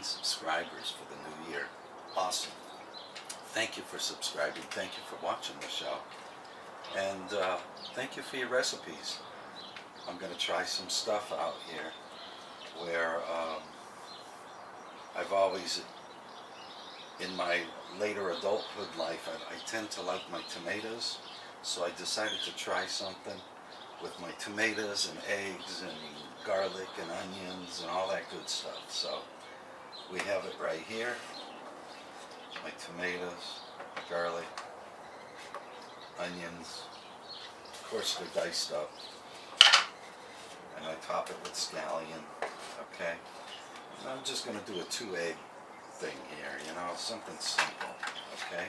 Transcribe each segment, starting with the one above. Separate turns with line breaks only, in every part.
15 subscribers for the new year. Awesome. Thank you for subscribing. Thank you for watching the show. And thank you for your recipes. I'm going to try some stuff out here where I've always, in my later adulthood life, I tend to like my tomatoes. So I decided to try something with my tomatoes and eggs and garlic and onions and all that good stuff. So we have it right here. My tomatoes, garlic, onions. Of course they're diced up. And I top it with scallion. Okay. And I'm just going to do a 2-egg thing here, you know, something simple. Okay.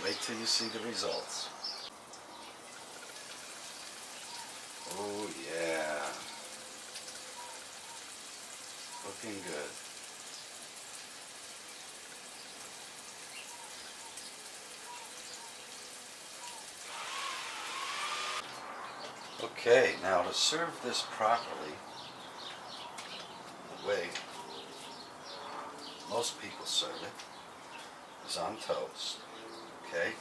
Wait till you see the results. Oh yeah. Looking good. Okay, now to serve this properly, the way most people serve it is on toast. Okay?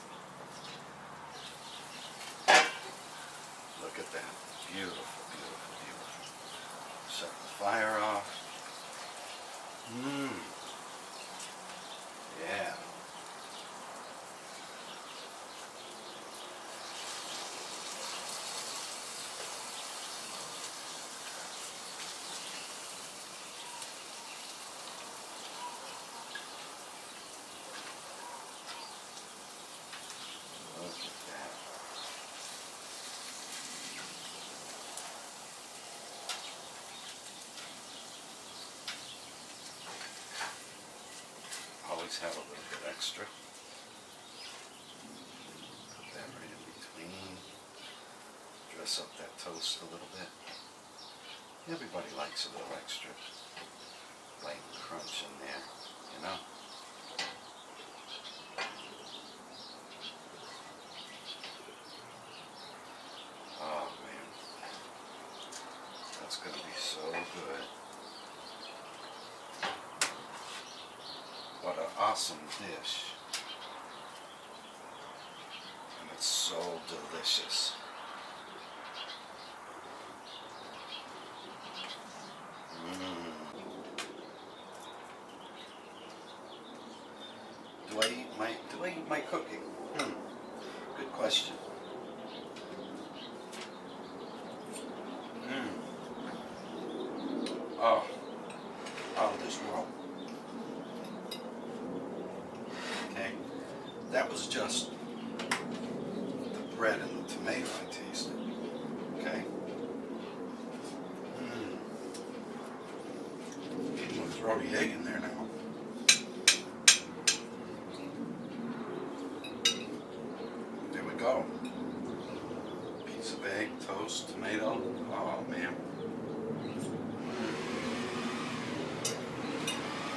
Look at that. Beautiful, beautiful, beautiful. Shut the fire off. Mmm. Yeah. Look at that. Always have a little bit extra. Put that right in between. Dress up that toast a little bit. Everybody likes a little extra light crunch in there, you know? Oh man, that's gonna be so good. What an awesome dish. And it's so delicious. Do I eat my cooking? Good question. Oh, out of this world. Okay, that was just the bread and the tomato I tasted. Okay. I'm gonna throw the egg in there now. There we go. Piece of egg, toast, tomato. Oh man.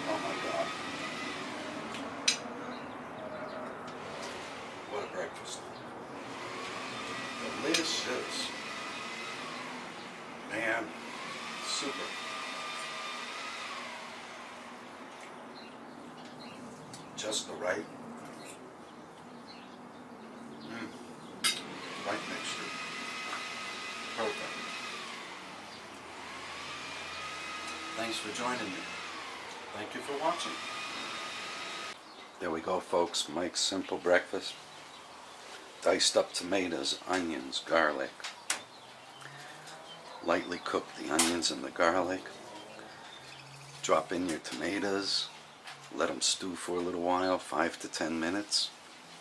Oh my God. What a breakfast. Delicious. Man, super. Just the right mixture. Perfect. Thanks for joining me. Thank you for watching. There we go, folks. Mike's simple breakfast. Diced up tomatoes, onions, garlic. Lightly cook the onions and the garlic. Drop in your tomatoes. Let them stew for a little while, 5 to 10 minutes.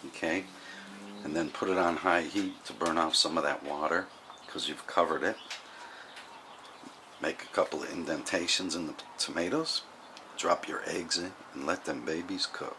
Okay? And then put it on high heat to burn off some of that water because you've covered it. Make a couple of indentations in the tomatoes. Drop your eggs in and let them babies cook.